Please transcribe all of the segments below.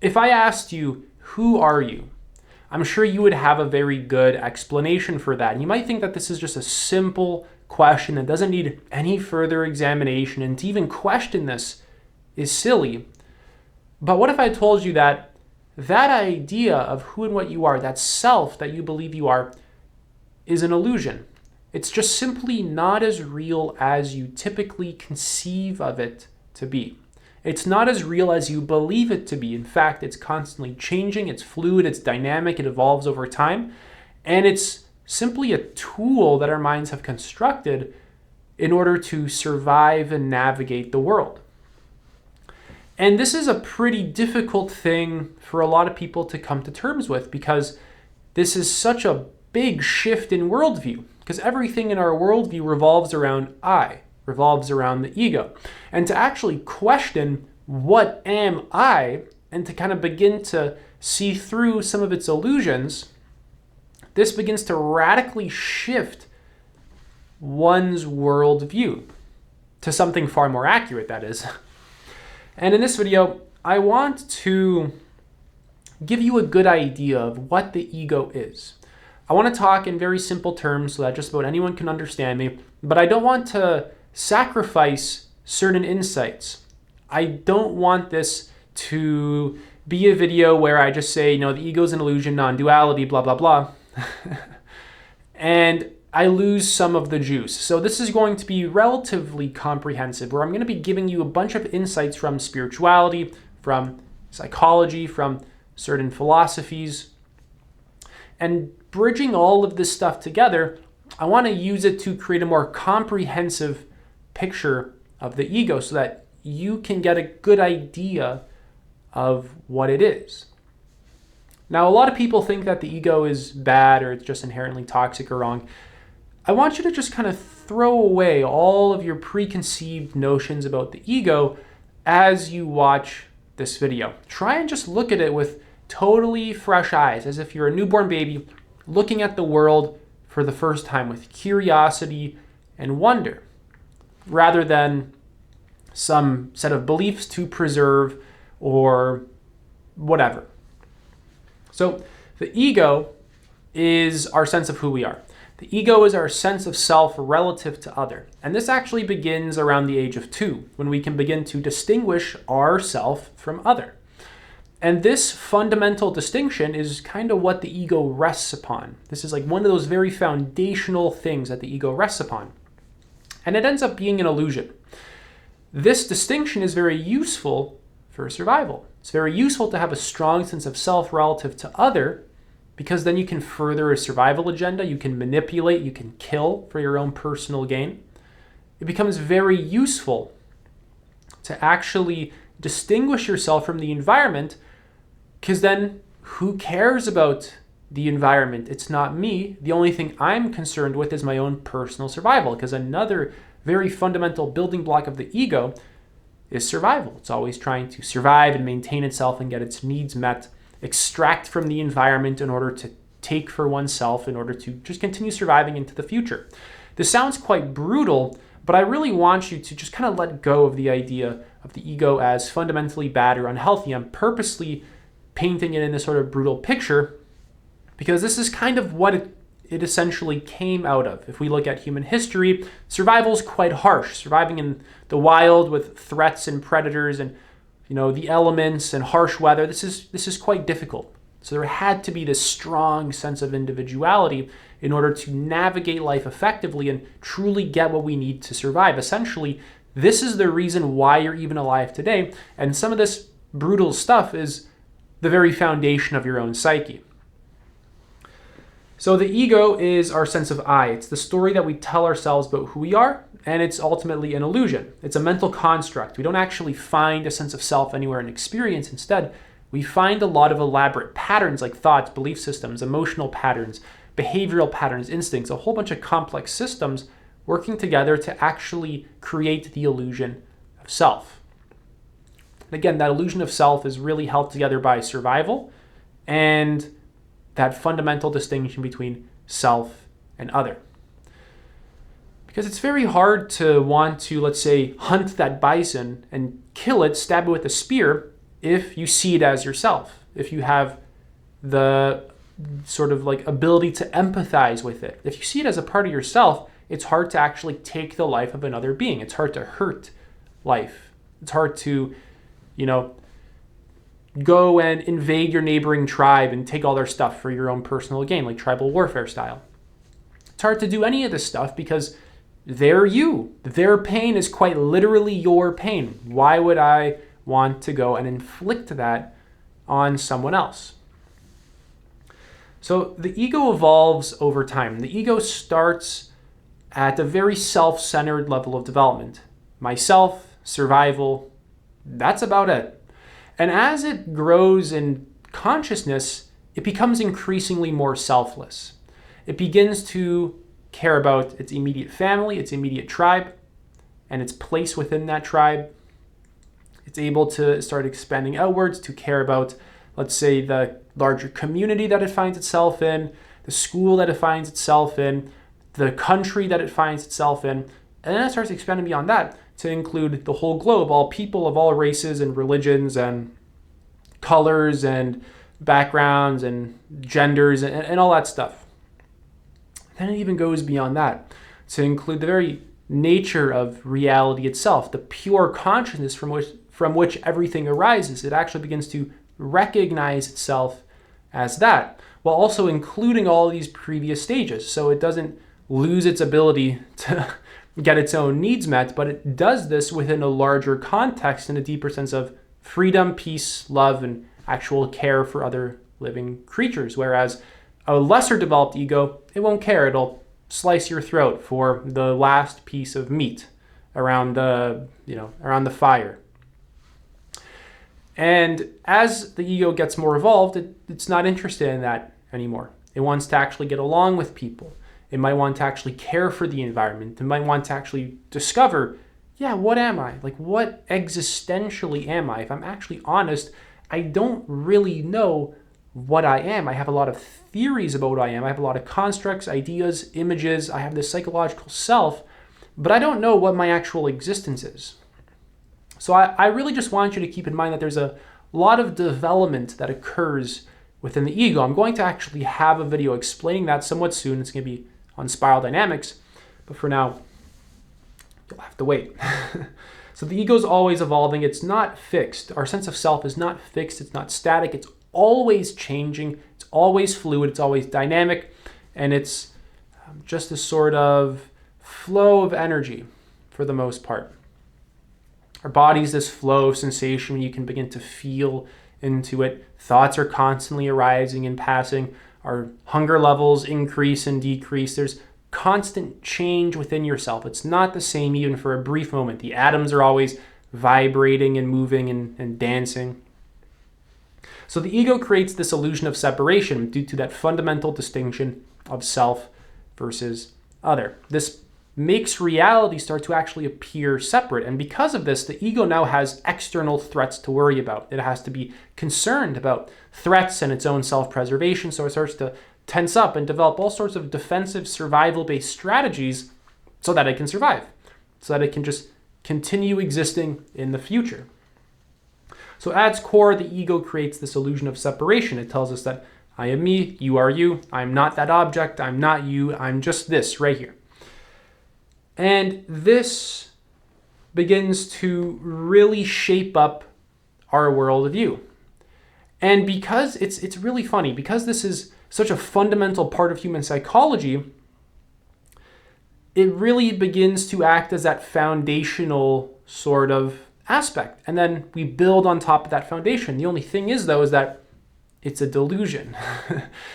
If I asked you, who are you? I'm sure you would have a very good explanation for that. And you might think that this is just a simple question that doesn't need any further examination, and to even question this is silly. But what if I told you that that idea of who and what you are, that self that you believe you are, is an illusion? It's just simply not as real as you typically conceive of it to be. It's not as real as you believe it to be. In fact, it's constantly changing, it's fluid, it's dynamic, it evolves over time, and it's simply a tool that our minds have constructed in order to survive and navigate the world. And this is a pretty difficult thing for a lot of people to come to terms with, because this is such a big shift in worldview, because everything in our worldview revolves around I, revolves around the ego. And to actually question, what am I, and to kind of begin to see through some of its illusions, this begins to radically shift one's worldview to something far more accurate, that is. And in this video, I want to give you a good idea of what the ego is. I want to talk in very simple terms so that just about anyone can understand me, but I don't want to sacrifice certain insights. I don't want this to be a video where I just say, the ego is an illusion, non-duality, blah, blah, blah. And I lose some of the juice. So this is going to be relatively comprehensive, where I'm going to be giving you a bunch of insights from spirituality, from psychology, from certain philosophies. And bridging all of this stuff together, I want to use it to create a more comprehensive picture of the ego so that you can get a good idea of what it is. Now, a lot of people think that the ego is bad, or it's just inherently toxic or wrong. I want you to just kind of throw away all of your preconceived notions about the ego as you watch this video. Try and just look at it with totally fresh eyes, as if you're a newborn baby looking at the world for the first time with curiosity and wonder, rather than some set of beliefs to preserve or whatever. So the ego is our sense of who we are. The ego is our sense of self relative to other. And this actually begins around the age of 2, when we can begin to distinguish ourself from other. And this fundamental distinction is kind of what the ego rests upon. This is like one of those very foundational things that the ego rests upon. And it ends up being an illusion. This distinction is very useful for survival. It's very useful to have a strong sense of self relative to other, because then you can further a survival agenda, you can manipulate, you can kill for your own personal gain. It becomes very useful to actually distinguish yourself from the environment, because then who cares about the environment? It's not me. The only thing I'm concerned with is my own personal survival, because another very fundamental building block of the ego is survival. It's always trying to survive and maintain itself and get its needs met, extract from the environment in order to take for oneself, in order to just continue surviving into the future. This sounds quite brutal, but I really want you to just kind of let go of the idea of the ego as fundamentally bad or unhealthy. I'm purposely painting it in this sort of brutal picture because this is kind of what it essentially came out of. If we look at human history, survival is quite harsh. Surviving in the wild with threats and predators and the elements and harsh weather, this is quite difficult. So there had to be this strong sense of individuality in order to navigate life effectively and truly get what we need to survive. Essentially, this is the reason why you're even alive today. And some of this brutal stuff is the very foundation of your own psyche. So the ego is our sense of I. It's the story that we tell ourselves about who we are, and it's ultimately an illusion. It's a mental construct. We don't actually find a sense of self anywhere in experience. Instead, we find a lot of elaborate patterns like thoughts, belief systems, emotional patterns, behavioral patterns, instincts, a whole bunch of complex systems working together to actually create the illusion of self. And again, that illusion of self is really held together by survival and that fundamental distinction between self and other. Because it's very hard to want to, let's say, hunt that bison and kill it, stab it with a spear, if you see it as yourself, if you have the sort of like ability to empathize with it. If you see it as a part of yourself, it's hard to actually take the life of another being. It's hard to hurt life. It's hard to, go and invade your neighboring tribe and take all their stuff for your own personal gain, like tribal warfare style. It's hard to do any of this stuff because they're you. Their pain is quite literally your pain. Why would I want to go and inflict that on someone else? So the ego evolves over time. The ego starts at a very self-centered level of development. Myself, survival, that's about it. And as it grows in consciousness, it becomes increasingly more selfless. It begins to care about its immediate family, its immediate tribe, and its place within that tribe. It's able to start expanding outwards to care about, let's say, the larger community that it finds itself in, the school that it finds itself in, the country that it finds itself in, and then it starts expanding beyond that to include the whole globe, all people of all races and religions and colors and backgrounds and genders and all that stuff. Then it even goes beyond that to include the very nature of reality itself, the pure consciousness from which everything arises. It actually begins to recognize itself as that, while also including all these previous stages. So it doesn't lose its ability to get its own needs met, but it does this within a larger context in a deeper sense of freedom, peace, love, and actual care for other living creatures. Whereas a lesser developed ego, it won't care. It'll slice your throat for the last piece of meat around around the fire. And as the ego gets more evolved, it's not interested in that anymore. It wants to actually get along with people. It might want to actually care for the environment. It might want to actually discover, what am I? Like, what existentially am I? If I'm actually honest, I don't really know what I am. I have a lot of theories about what I am. I have a lot of constructs, ideas, images. I have this psychological self, but I don't know what my actual existence is. So I really just want you to keep in mind that there's a lot of development that occurs within the ego. I'm going to actually have a video explaining that somewhat soon. It's going to be on spiral dynamics, but for now, you'll have to wait. So the ego is always evolving. It's not fixed. Our sense of self is not fixed. It's not static. It's always changing. It's always fluid. It's always dynamic. And it's just a sort of flow of energy for the most part. Our body is this flow of sensation when you can begin to feel into it. Thoughts are constantly arising and passing. Our hunger levels increase and decrease. There's constant change within yourself. It's not the same even for a brief moment. The atoms are always vibrating and moving and dancing. So the ego creates this illusion of separation due to that fundamental distinction of self versus other. This makes reality start to actually appear separate. And because of this, the ego now has external threats to worry about. It has to be concerned about threats and its own self-preservation. So it starts to tense up and develop all sorts of defensive survival-based strategies so that it can survive, so that it can just continue existing in the future. So at its core, the ego creates this illusion of separation. It tells us that I am me, you are you, I'm not that object, I'm not you, I'm just this right here. And this begins to really shape up our worldview. And because it's really funny, because this is such a fundamental part of human psychology, it really begins to act as that foundational sort of aspect. And then we build on top of that foundation. The only thing is, though, is that it's a delusion.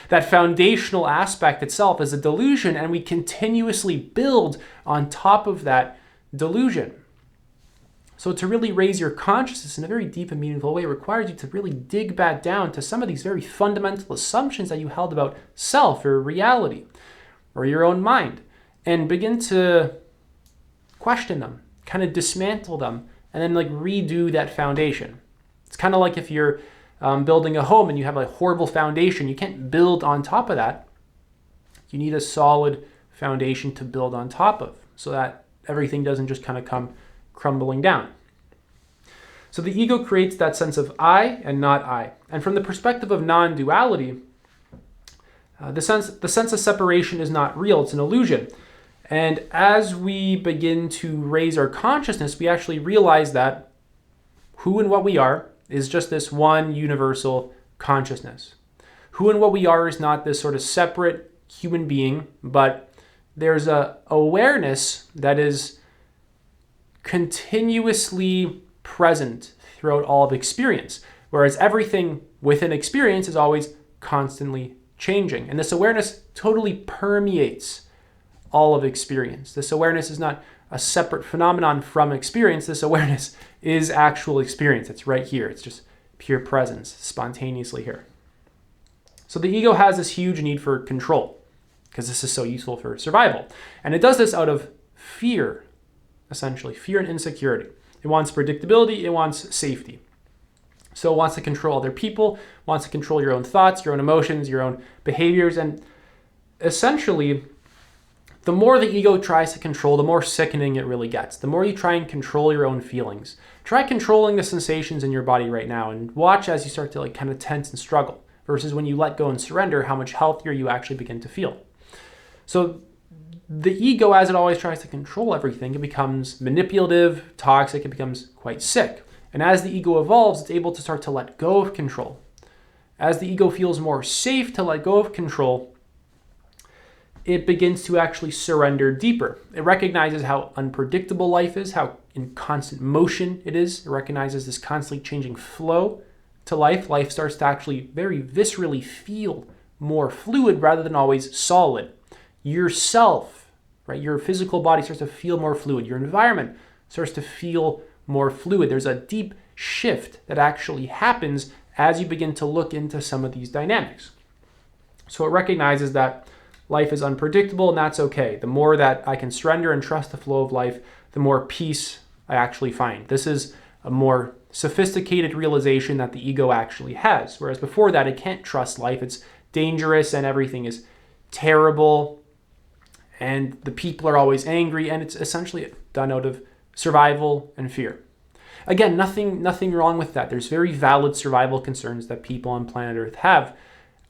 That foundational aspect itself is a delusion, and we continuously build on top of that delusion. So to really raise your consciousness in a very deep and meaningful way requires you to really dig back down to some of these very fundamental assumptions that you held about self or reality or your own mind, and begin to question them, kind of dismantle them, and then redo that foundation. It's kind of like if you're building a home and you have a horrible foundation, you can't build on top of that. You need a solid foundation to build on top of so that everything doesn't just kind of come crumbling down. So the ego creates that sense of I and not I. And from the perspective of non-duality, the sense of separation is not real, it's an illusion. And as we begin to raise our consciousness, we actually realize that who and what we are is just this one universal consciousness. Who and what we are is not this sort of separate human being, but there's a awareness that is continuously present throughout all of experience, whereas everything within experience is always constantly changing. And this awareness totally permeates all of experience. This awareness is not a separate phenomenon from experience. This awareness is actual experience. It's right here. It's just pure presence, spontaneously here. So the ego has this huge need for control because this is so useful for survival. And it does this out of fear, essentially, fear and insecurity. It wants predictability, it wants safety. So it wants to control other people, wants to control your own thoughts, your own emotions, your own behaviors. And essentially, the more the ego tries to control, the more sickening it really gets. The more you try and control your own feelings. Try controlling the sensations in your body right now and watch as you start to kind of tense and struggle versus when you let go and surrender, how much healthier you actually begin to feel. So the ego, as it always tries to control everything, it becomes manipulative, toxic, it becomes quite sick. And as the ego evolves, it's able to start to let go of control. As the ego feels more safe to let go of control, it begins to actually surrender deeper. It recognizes how unpredictable life is, how in constant motion it is. It recognizes this constantly changing flow to life. Life starts to actually very viscerally feel more fluid rather than always solid. Yourself, right? Your physical body starts to feel more fluid. Your environment starts to feel more fluid. There's a deep shift that actually happens as you begin to look into some of these dynamics. So it recognizes that life is unpredictable, and that's okay. The more that I can surrender and trust the flow of life, the more peace I actually find. This is a more sophisticated realization that the ego actually has, whereas before that, it can't trust life. It's dangerous and everything is terrible, and the people are always angry, and it's essentially done out of survival and fear. Again, nothing wrong with that. There's very valid survival concerns that people on planet Earth have.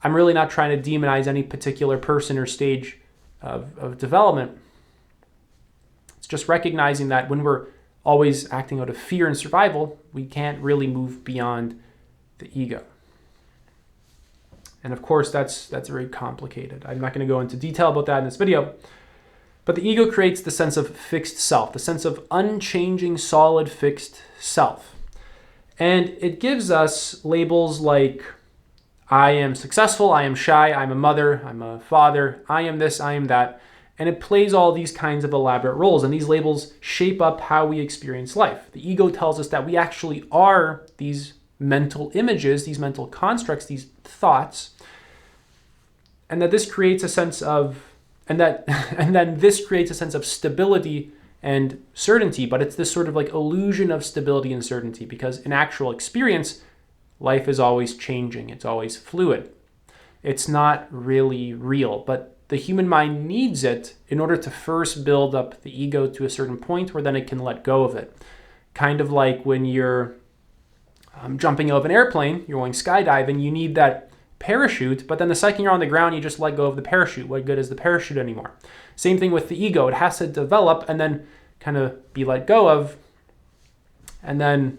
I'm really not trying to demonize any particular person or stage of development. It's just recognizing that when we're always acting out of fear and survival, we can't really move beyond the ego. And of course, that's very complicated. I'm not going to go into detail about that in this video. But the ego creates the sense of fixed self, the sense of unchanging, solid, fixed self. And it gives us labels like, I am successful, I am shy, I'm a mother, I'm a father, I am this, I am that. And it plays all these kinds of elaborate roles, and these labels shape up how we experience life. The ego tells us that we actually are these mental images, these mental constructs, these thoughts, and that this creates a sense of, and then this creates a sense of stability and certainty, but it's this sort of like illusion of stability and certainty, because in actual experience, life is always changing. It's always fluid. It's not really real, but the human mind needs it in order to first build up the ego to a certain point where then it can let go of it. Kind of like when you're jumping out of an airplane, you're going skydiving, you need that parachute, but then the second you're on the ground, you just let go of the parachute. What good is the parachute anymore? Same thing with the ego. It has to develop and then kind of be let go of. And then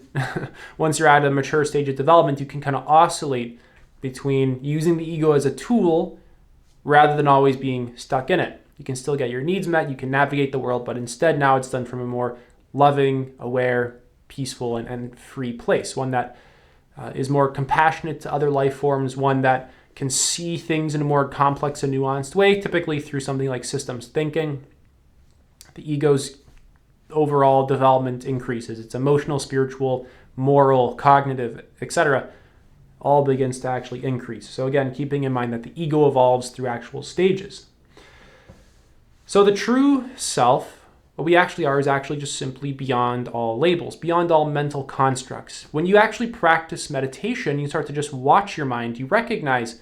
once you're at a mature stage of development, you can kind of oscillate between using the ego as a tool rather than always being stuck in it. You can still get your needs met, you can navigate the world, but instead now it's done from a more loving, aware, peaceful, and free place. One that is more compassionate to other life forms, one that can see things in a more complex and nuanced way, typically through something like systems thinking. The ego's overall development increases. It's emotional, spiritual, moral, cognitive, etc. all begins to actually increase. So again, keeping in mind that the ego evolves through actual stages. So the true self, what we actually are, is actually just simply beyond all labels, beyond all mental constructs. When you actually practice meditation, you start to just watch your mind, you recognize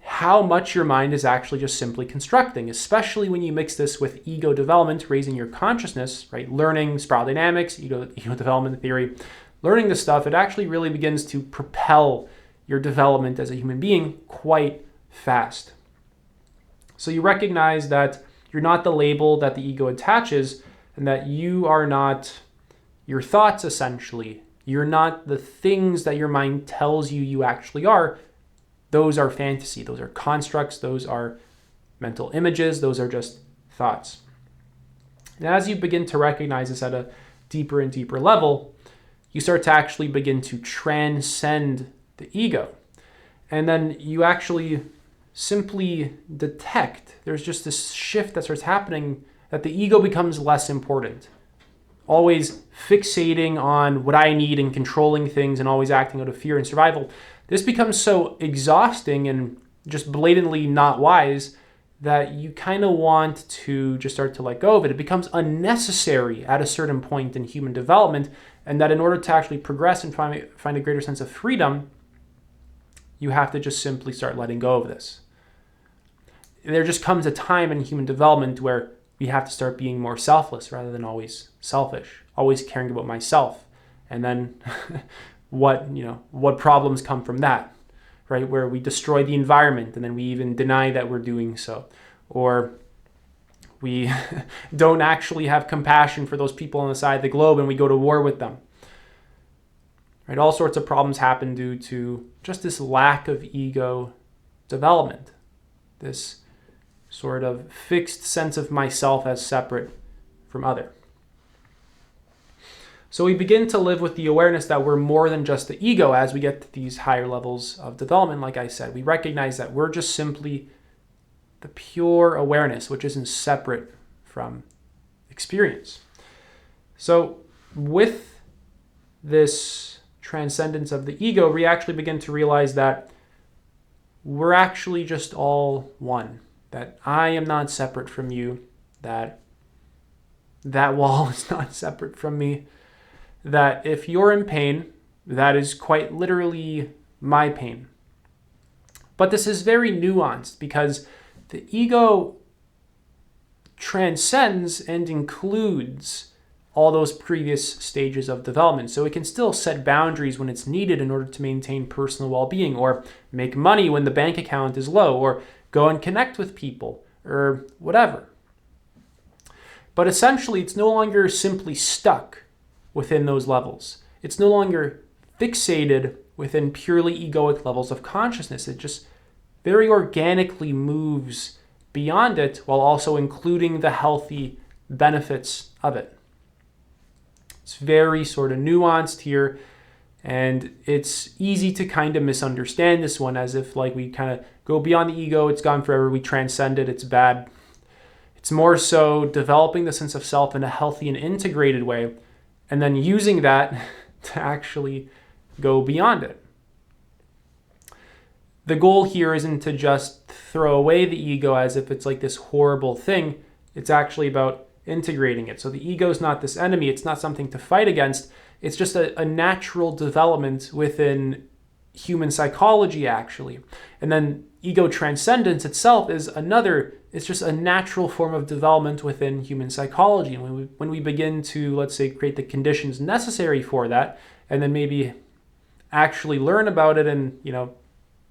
how much your mind is actually just simply constructing, especially when you mix this with ego development, raising your consciousness, right? Learning spiral dynamics, ego development theory, learning this stuff, it actually really begins to propel your development as a human being quite fast. So you recognize that you're not the label that the ego attaches, and that you are not your thoughts, essentially. You're not the things that your mind tells you you actually are. Those are fantasy. Those are constructs. Those are mental images. Those are just thoughts. And as you begin to recognize this at a deeper and deeper level, you start to actually begin to transcend the ego. And then you actually simply detect there's just this shift that starts happening, that the ego becomes less important. Always fixating on what I need and controlling things and always acting out of fear and survival. This becomes so exhausting and just blatantly not wise that you kind of want to just start to let go of it. It becomes unnecessary at a certain point in human development, and that in order to actually progress and find a greater sense of freedom, you have to just simply start letting go of this. There just comes a time in human development where we have to start being more selfless rather than always selfish, always caring about myself. And then what problems come from that, right? Where we destroy the environment and then we even deny that we're doing so. Or we don't actually have compassion for those people on the side of the globe and we go to war with them. Right? All sorts of problems happen due to just this lack of ego development, this sort of fixed sense of myself as separate from other. So we begin to live with the awareness that we're more than just the ego as we get to these higher levels of development. Like I said, we recognize that we're just simply the pure awareness, which isn't separate from experience. So with this transcendence of the ego, we actually begin to realize that we're actually just all one. That I am not separate from you, that wall is not separate from me, that if you're in pain, that is quite literally my pain. But this is very nuanced because the ego transcends and includes all those previous stages of development. So it can still set boundaries when it's needed in order to maintain personal well-being, or make money when the bank account is low, or go and connect with people, or whatever. But essentially, it's no longer simply stuck within those levels. It's no longer fixated within purely egoic levels of consciousness. It just very organically moves beyond it while also including the healthy benefits of it. It's very sort of nuanced here, and it's easy to kind of misunderstand this one as if like we kind of go beyond the ego, it's gone forever, we transcend it, it's bad. It's more so developing the sense of self in a healthy and integrated way, and then using that to actually go beyond it. The goal here isn't to just throw away the ego as if it's like this horrible thing. It's actually about integrating it. So the ego is not this enemy. It's not something to fight against. It's just a natural development within human psychology, actually. And then ego transcendence itself is it's just a natural form of development within human psychology. And when we begin to, let's say, create the conditions necessary for that, and then maybe actually learn about it and,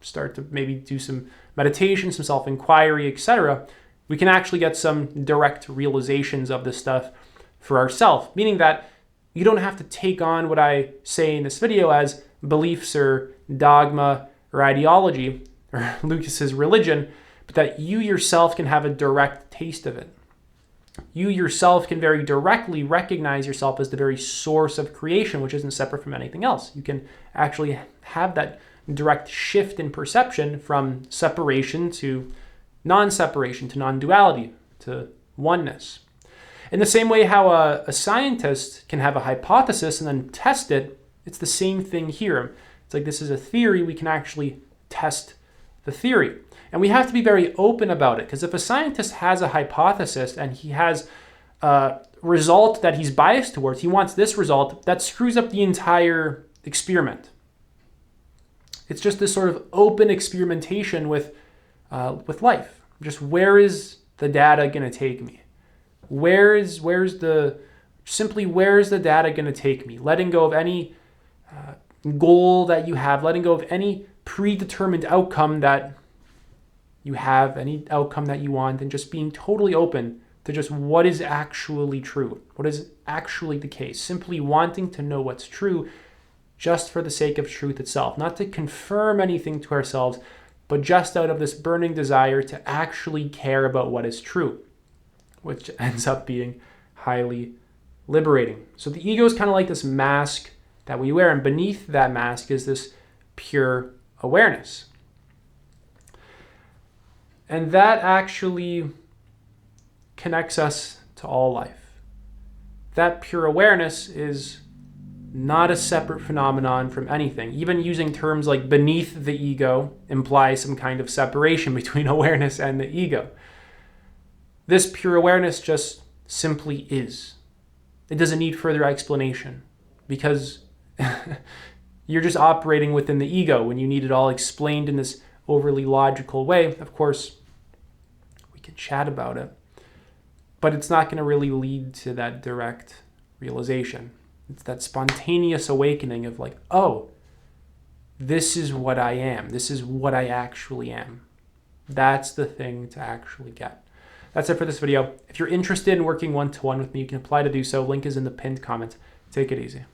start to maybe do some meditation, some self-inquiry, etc., we can actually get some direct realizations of this stuff for ourselves, meaning that you don't have to take on what I say in this video as beliefs or dogma or ideology or Lucas's religion, but that you yourself can have a direct taste of it. You yourself can very directly recognize yourself as the very source of creation, which isn't separate from anything else. You can actually have that direct shift in perception from separation to non-separation, to non-duality, to oneness. In the same way how a scientist can have a hypothesis and then test it, it's the same thing here. It's like this is a theory, we can actually test the theory. And we have to be very open about it, because if a scientist has a hypothesis and he has a result that he's biased towards, he wants this result, that screws up the entire experiment. It's just this sort of open experimentation with life. Just where is the data going to take me? Where's the data going to take me? Letting go of any goal that you have, letting go of any predetermined outcome that you have, any outcome that you want, and just being totally open to just what is actually true, what is actually the case. Simply wanting to know what's true just for the sake of truth itself, not to confirm anything to ourselves, but just out of this burning desire to actually care about what is true, which ends up being highly liberating. So the ego is kind of like this mask that we wear, and beneath that mask is this pure awareness. And that actually connects us to all life. That pure awareness is not a separate phenomenon from anything. Even using terms like beneath the ego implies some kind of separation between awareness and the ego. This pure awareness just simply is. It doesn't need further explanation, because you're just operating within the ego when you need it all explained in this overly logical way. Of course, we can chat about it, but it's not going to really lead to that direct realization. It's that spontaneous awakening of like, oh, this is what I am. This is what I actually am. That's the thing to actually get. That's it for this video. If you're interested in working one-to-one with me, you can apply to do so. Link is in the pinned comment. Take it easy.